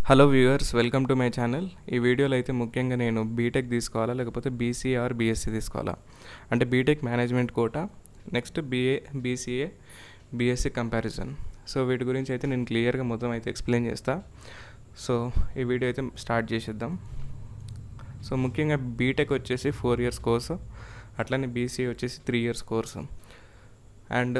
Hello viewers, welcome to my channel. ఈ వీడియోలో అయితే ముఖ్యంగా నేను బీటెక్ తీసుకోవాలా లేకపోతే బీసీఏ ఆర్ బీఎస్సీ తీసుకోవాలా, అంటే BTech management quota, next BA BCA BSc comparison. So వీటి గురించి అయితే నేను క్లియర్గా మొత్తం అయితే ఎక్స్ప్లెయిన్ చేస్తా. సో ఈ వీడియో అయితే స్టార్ట్ చేసేద్దాం. సో ముఖ్యంగా బీటెక్ వచ్చేసి 4 years కోర్సు, అట్లనే బీసీఏ వచ్చేసి 3 years కోర్సు. అండ్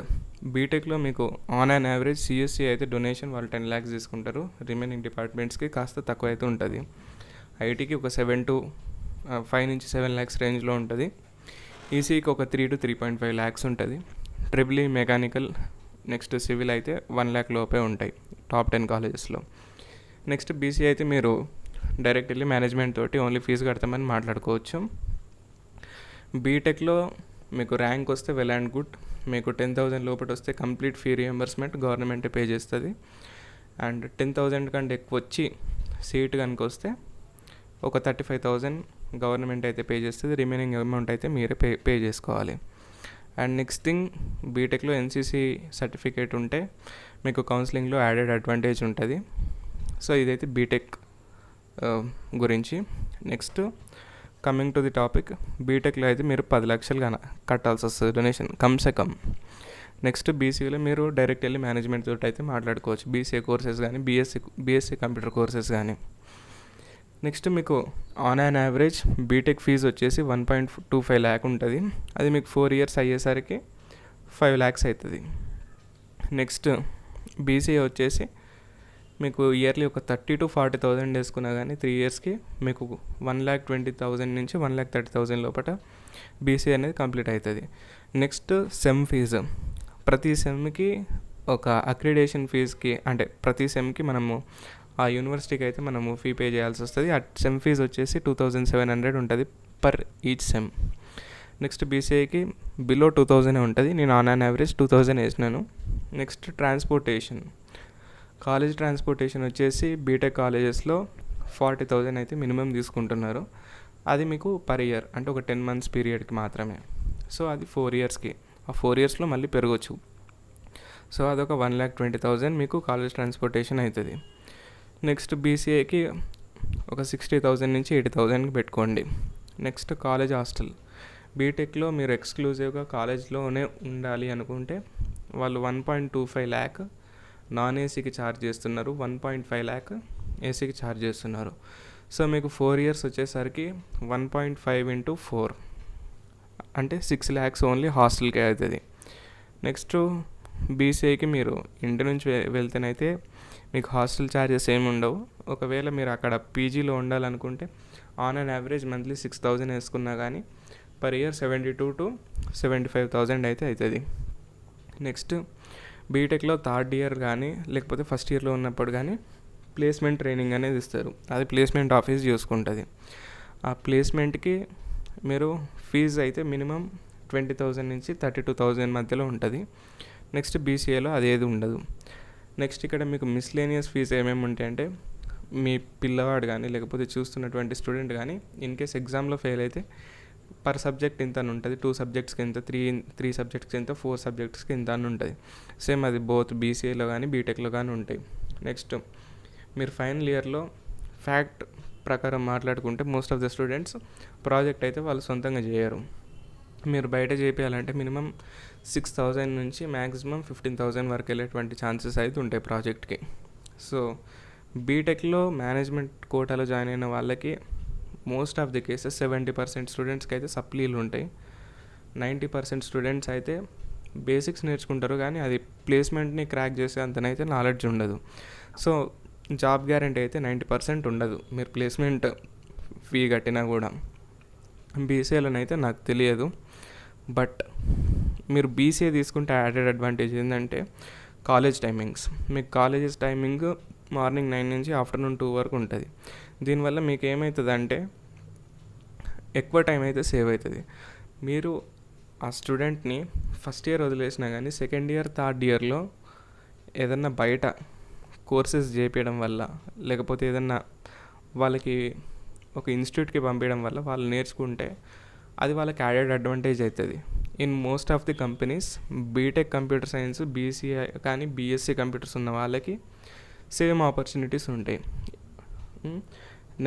బీటెక్లో మీకు ఆన్ అండ్ యావరేజ్ సిఎస్సి అయితే డొనేషన్ వాళ్ళు 10 lakhs తీసుకుంటారు. రిమైనింగ్ డిపార్ట్మెంట్స్కి కాస్త తక్కువ అయితే ఉంటుంది. ఐటీకి ఒక 5 నుంచి 7 lakhs రేంజ్లో ఉంటుంది. ఈసీకి ఒక 3 to 3.5 lakhs ఉంటుంది. ట్రిపుల్ మెకానికల్ నెక్స్ట్ సివిల్ అయితే 1 lakh లోపే ఉంటాయి టాప్ 10 కాలేజెస్లో. నెక్స్ట్ బీసీ అయితే మీరు డైరెక్ట్ వెళ్ళి మేనేజ్మెంట్ తోటి ఓన్లీ ఫీజు కడతామని మాట్లాడుకోవచ్చు. బీటెక్లో మీకు ర్యాంక్ వస్తే వెల్ అండ్ గుడ్. మీకు 10,000 లోపల వస్తే కంప్లీట్ ఫీ రియంబర్స్మెంట్ గవర్నమెంటే పే చేస్తుంది. అండ్ 10,000 కంటే ఎక్కువ వచ్చి సీట్ కనుక వస్తే ఒక 35,000 గవర్నమెంట్ అయితే పే చేస్తుంది. రిమైనింగ్ అమౌంట్ అయితే మీరే పే చేసుకోవాలి. అండ్ నెక్స్ట్ థింగ్, బీటెక్లో ఎన్సీసీ సర్టిఫికేట్ ఉంటే మీకు కౌన్సిలింగ్లో యాడెడ్ అడ్వాంటేజ్ ఉంటుంది. సో ఇదైతే బీటెక్ గురించి. Next coming to the topic, బీటెక్లో అయితే మీరు 10 లక్షలు కట్టాల్సి వస్తుంది డొనేషన్ కమ్సే కమ్. నెక్స్ట్ బీసీలో మీరు డైరెక్ట్ వెళ్ళి మేనేజ్మెంట్ తోటి అయితే మాట్లాడుకోవచ్చు, బీసీఏ కోర్సెస్ కానీ బీఎస్సీ కంప్యూటర్ కోర్సెస్ కానీ. నెక్స్ట్ మీకు on and average BTech fee వచ్చేసి 1.25 lakh ఉంటుంది. అది మీకు 4 years అయ్యేసరికి 5 lakhs అవుతుంది. నెక్స్ట్ బీసీఏ వచ్చేసి మీకు ఇయర్లీ ఒక 30,000 to 40,000 వేసుకున్నా కానీ 3 yearsకి మీకు 1,20,000 నుంచి 1,30,000 లోపల బీసీ అనేది కంప్లీట్ అవుతుంది. నెక్స్ట్ సెమ్ ఫీజు, ప్రతి సెమ్కి ఒక అక్రిడేషన్ ఫీజుకి, అంటే ప్రతి సెమ్కి మనము ఆ యూనివర్సిటీకి అయితే మనము ఫీ పే చేయాల్సి వస్తుంది. ఆ సెమ్ ఫీజు వచ్చేసి 2,700 ఉంటుంది పర్ ఈచ్ సెమ్. నెక్స్ట్ బీసీఐకి బిలో 2,000 ఉంటుంది. నేను ఆన్ అండ్ యావరేజ్ 2,000 వేసినాను. నెక్స్ట్ ట్రాన్స్పోర్టేషన్, కాలేజ్ ట్రాన్స్పోర్టేషన్ వచ్చేసి బీటెక్ కాలేజెస్లో 40,000 అయితే మినిమం తీసుకుంటున్నారు. అది మీకు పర్ ఇయర్, అంటే ఒక 10 months పీరియడ్కి మాత్రమే. సో అది 4 yearsకి, ఆ 4 yearsలో మళ్ళీ పెరగచ్చు. సో అదొక 1,20,000 మీకు కాలేజ్ ట్రాన్స్పోర్టేషన్ అవుతుంది. నెక్స్ట్ బీసీఏకి ఒక 60,000 నుంచి 80,000కి పెట్టుకోండి. నెక్స్ట్ కాలేజ్ హాస్టల్, బీటెక్లో మీరు ఎక్స్క్లూజివ్గా కాలేజ్లోనే ఉండాలి అనుకుంటే వాళ్ళు 1.25 lakh నాన్ ఏసీకి ఛార్జ్ చేస్తున్నారు, 1.5 lakh ఏసీకి ఛార్జ్ చేస్తున్నారు. సో మీకు 4 years వచ్చేసరికి 1.5 into 4 అంటే 6 lakhs ఓన్లీ హాస్టల్కే అవుతుంది. నెక్స్ట్ బీసీఐకి మీరు ఇంటి నుంచి వెళ్తేనైతే మీకు హాస్టల్ ఛార్జెస్ ఏమి ఉండవు. ఒకవేళ మీరు అక్కడ పీజీలో ఉండాలనుకుంటే ఆన్ అండ్ యావరేజ్ మంత్లీ 6,000 వేసుకున్నా కానీ పర్ ఇయర్ 72,000 to 75,000 అయితే అవుతుంది. నెక్స్ట్ బీటెక్లో 3rd year కానీ లేకపోతే 1st yearలో ఉన్నప్పుడు కానీ ప్లేస్మెంట్ ట్రైనింగ్ అనేది ఇస్తారు. అది ప్లేస్మెంట్ ఆఫీస్ చూసుకుంటుంది. ఆ ప్లేస్మెంట్కి మీరు ఫీజు అయితే మినిమం 20,000 నుంచి 32,000 మధ్యలో ఉంటుంది. నెక్స్ట్ బీసీఏలో అదేది ఉండదు. నెక్స్ట్ ఇక్కడ మీకు మిస్లేనియస్ ఫీజు ఏమేమి ఉంటాయంటే, మీ పిల్లవాడు కానీ లేకపోతే చూస్తున్నటువంటి స్టూడెంట్ కానీ ఇన్ కేస్ ఎగ్జామ్లో ఫెయిల్ అయితే పర్ సబ్జెక్ట్ ఇంత అని ఉంటుంది. 2 subjectsకి ఇంత, 3 subjectsకి ఇంత, 4 subjectsకి ఇంత అని ఉంటుంది. సేమ్ అది బోత్ బీసీఏలో కానీ బీటెక్లో కానీ ఉంటాయి. నెక్స్ట్ మీరు ఫైనల్ ఇయర్లో ఫ్యాక్ట్ ప్రకారం మాట్లాడుకుంటే most of the students project అయితే వాళ్ళు సొంతంగా చేయరు. మీరు బయట చేయాలంటే మినిమం 6,000 నుంచి మ్యాక్సిమం 15,000 వరకు వెళ్ళేటువంటి ఛాన్సెస్ అయితే ఉంటాయి ప్రాజెక్ట్కి. సో బీటెక్లో మేనేజ్మెంట్ కోటాలో జాయిన్ అయిన వాళ్ళకి మోస్ట్ ఆఫ్ ది కేసెస్ 70% స్టూడెంట్స్కి అయితే సప్లీలు ఉంటాయి. 90% స్టూడెంట్స్ అయితే బేసిక్స్ నేర్చుకుంటారు, కానీ అది ప్లేస్మెంట్ని క్రాక్ చేసే అంతనైతే నాలెడ్జ్ ఉండదు. సో జాబ్ గ్యారంటీ అయితే 90% ఉండదు మీరు ప్లేస్మెంట్ ఫీ కట్టినా కూడా. బీసీఏలోనైతే నాకు తెలియదు, బట్ మీరు బీసీఏ తీసుకుంటే యాడెడ్ అడ్వాంటేజ్ ఏంటంటే కాలేజ్ టైమింగ్స్. మీకు కాలేజెస్ టైమింగ్ మార్నింగ్ 9 నుంచి ఆఫ్టర్నూన్ 2 వరకు ఉంటుంది. దీనివల్ల మీకు ఏమవుతుంది అంటే ఎక్కువ టైం అయితే సేవ్ అవుతుంది. మీరు ఆ స్టూడెంట్ని ఫస్ట్ ఇయర్ వదిలేసినా కానీ సెకండ్ ఇయర్, థర్డ్ ఇయర్లో ఏదన్నా బయట కోర్సెస్ చేపించడం వల్ల, లేకపోతే ఏదన్నా వాళ్ళకి ఒక ఇన్స్టిట్యూట్కి పంపించడం వల్ల వాళ్ళు నేర్చుకుంటే అది వాళ్ళకి యాడెడ్ అడ్వాంటేజ్ అవుతుంది. In most of the companies BTech computer science, BCA కానీ బీఎస్సీ కంప్యూటర్స్ ఉన్న వాళ్ళకి సేమ్ ఆపర్చునిటీస్ ఉంటాయి.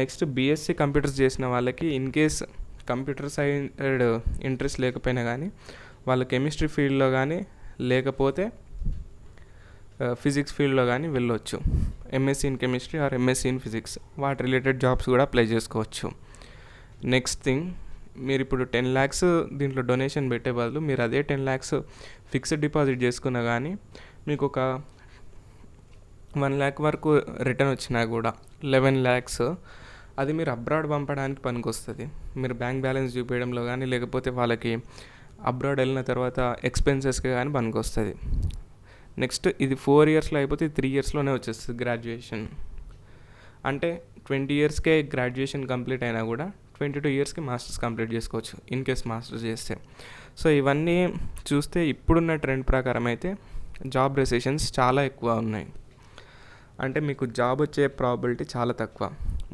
నెక్స్ట్ బీఎస్సీ కంప్యూటర్స్ చేసిన వాళ్ళకి in case computer side interest లేకపోయినా కానీ వాళ్ళు కెమిస్ట్రీ ఫీల్డ్లో కానీ లేకపోతే ఫిజిక్స్ ఫీల్డ్లో కానీ వెళ్ళొచ్చు. MSc in chemistry or MSc in physics వాటి రిలేటెడ్ జాబ్స్ కూడా అప్లై చేసుకోవచ్చు. నెక్స్ట్ థింగ్, మీరు ఇప్పుడు 10 lakhs దీంట్లో డొనేషన్ పెట్టే బదులు మీరు అదే 10 lakhs ఫిక్స్డ్ డిపాజిట్ చేసుకున్నా కానీ మీకు ఒక 1 lakh వరకు రిటర్న్ వచ్చినా కూడా 11 lakhs అది మీరు అబ్రాడ్ పంపడానికి పనికొస్తుంది. మీరు బ్యాంక్ బ్యాలెన్స్ చూపించడంలో కానీ లేకపోతే వాళ్ళకి అబ్రాడ్ వెళ్ళిన తర్వాత ఎక్స్పెన్సెస్కి కానీ పనికొస్తుంది. నెక్స్ట్ ఇది 4 yearsలో అయిపోతే 3 yearsలోనే వచ్చేస్తుంది గ్రాడ్యుయేషన్. అంటే 20 yearsకే గ్రాడ్యుయేషన్ కంప్లీట్ అయినా కూడా 22 yearsకి మాస్టర్స్ కంప్లీట్ చేసుకోవచ్చు ఇన్ కేస్ మాస్టర్స్ చేస్తే. సో ఇవన్నీ చూస్తే ఇప్పుడున్న ట్రెండ్ ప్రకారం అయితే జాబ్ రెసిషన్స్ చాలా ఎక్కువ ఉన్నాయి. అంటే మీకు జాబ్ వచ్చే ప్రాబిలిటీ చాలా తక్కువ.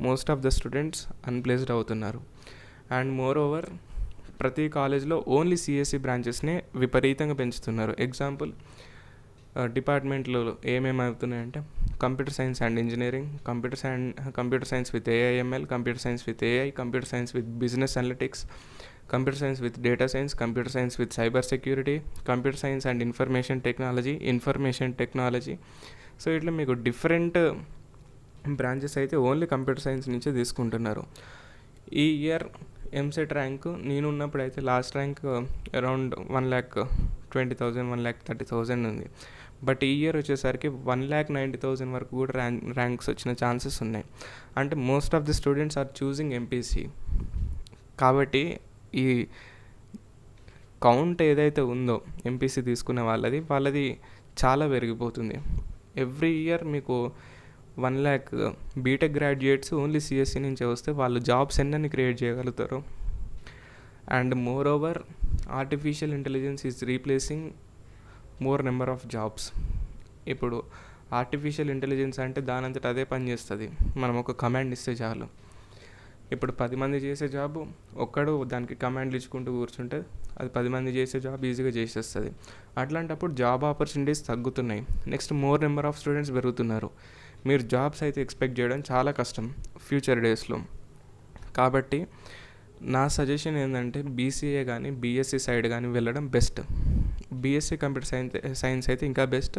మోస్ట్ ఆఫ్ ద స్టూడెంట్స్ అన్ప్లేస్డ్ అవుతున్నారు. అండ్ మోర్ ఓవర్ ప్రతి కాలేజ్లో ఓన్లీ సిఎస్సి బ్రాంచెస్నే విపరీతంగా పెంచుతున్నారు. ఎగ్జాంపుల్ డిపార్ట్మెంట్లో ఏమేమి అవుతున్నాయంటే computer science and engineering, computer science with AIML, computer science with AI, computer science with business analytics, computer science with data science, computer science with cyber security, computer science and information technology. So ఇట్లా మీకు different branches అయితే only computer science నుంచే తీసుకుంటున్నారు. ఈ year EAMCET rank నేను ఉన్నప్పుడు అయితే last rank around 1,20,000 1,30,000 ఉంది. బట్ ఈ ఇయర్ వచ్చేసరికి 1,90,000 వరకు కూడా ర్యాంక్స్ వచ్చిన ఛాన్సెస్ ఉన్నాయి. అంటే most of the students are choosing MPC. కాబట్టి ఈ కౌంట్ ఏదైతే ఉందో ఎంపీసీ తీసుకున్న వాళ్ళది చాలా పెరిగిపోతుంది. ఎవ్రీ ఇయర్ మీకు 1 lakh BTech graduates only CSC నుంచి వస్తే వాళ్ళు జాబ్స్ ఎన్నని క్రియేట్ చేయగలుగుతారు. And moreover artificial intelligence is replacing more number of jobs. ఇప్పుడు ఆర్టిఫిషియల్ ఇంటెలిజెన్స్ అంటే దానంతట అదే పని చేస్తుంది. మనం ఒక కమాండ్ ఇస్తే చాలు. ఇప్పుడు 10 మంది చేసే జాబ్ ఒక్కడు దానికి కమాండ్లు ఇచ్చుకుంటూ కూర్చుంటే అది 10 మంది చేసే జాబ్ ఈజీగా చేసేస్తుంది. అట్లాంటప్పుడు జాబ్ ఆపర్చునిటీస్ తగ్గుతున్నాయి. Next more number of students పెరుగుతున్నారు. మీరు జాబ్స్ అయితే ఎక్స్పెక్ట్ చేయడం చాలా కష్టం ఫ్యూచర్ డేస్లో. కాబట్టి నా సజెషన్ ఏంటంటే బీసీఏ కానీ బీఎస్సీ సైడ్ కానీ వెళ్ళడం బెస్ట్. బీఎస్సీ కంప్యూటర్ సైన్స్ అయితే ఇంకా బెస్ట్.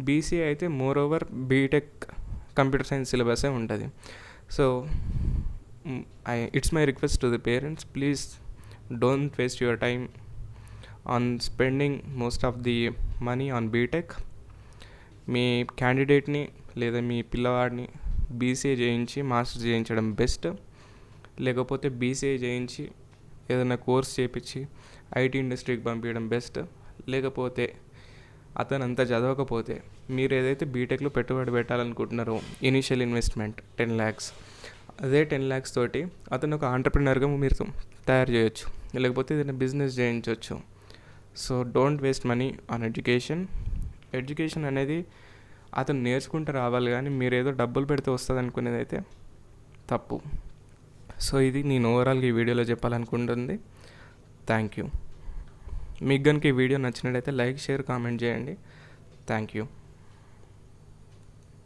బీసీఏ అయితే moreover B Tech computer science సిలబసే ఉంటుంది. So it's my request to the parents, please don't waste your time on spending most of the money on btech. మీ క్యాండిడేట్ని లేదా మీ పిల్లవాడిని BCA చేయించి masters చేయించడం బెస్ట్. లేకపోతే బీసీఏ చేయించి ఏదైనా కోర్స్ చేయించి ఐటీ ఇండస్ట్రీకి పంపించడం బెస్ట్. లేకపోతే అతను అంతా చదవకపోతే మీరు ఏదైతే బీటెక్లో పెట్టుబడి పెట్టాలనుకుంటున్నారో ఇనీషియల్ ఇన్వెస్ట్మెంట్ 10 lakhs, అదే 10 lakhs తోటి అతను ఒక ఆంటర్ప్రినర్గా మీరు తయారు చేయొచ్చు. లేకపోతే ఏదైనా బిజినెస్ చేయించవచ్చు. So don't waste money on education అనేది అతను నేర్చుకుంటూ రావాలి, కానీ మీరు ఏదో డబ్బులు పెడితే వస్తుంది అనుకునేది అయితే తప్పు. సో ఇది నేను ఓవరాల్గా ఈ వీడియోలో చెప్పాలనుకుంటుంది. Thank you. మీకు కనుక ఈ వీడియో నచ్చినట్టయితే లైక్, షేర్, కామెంట్ చేయండి. Thank you.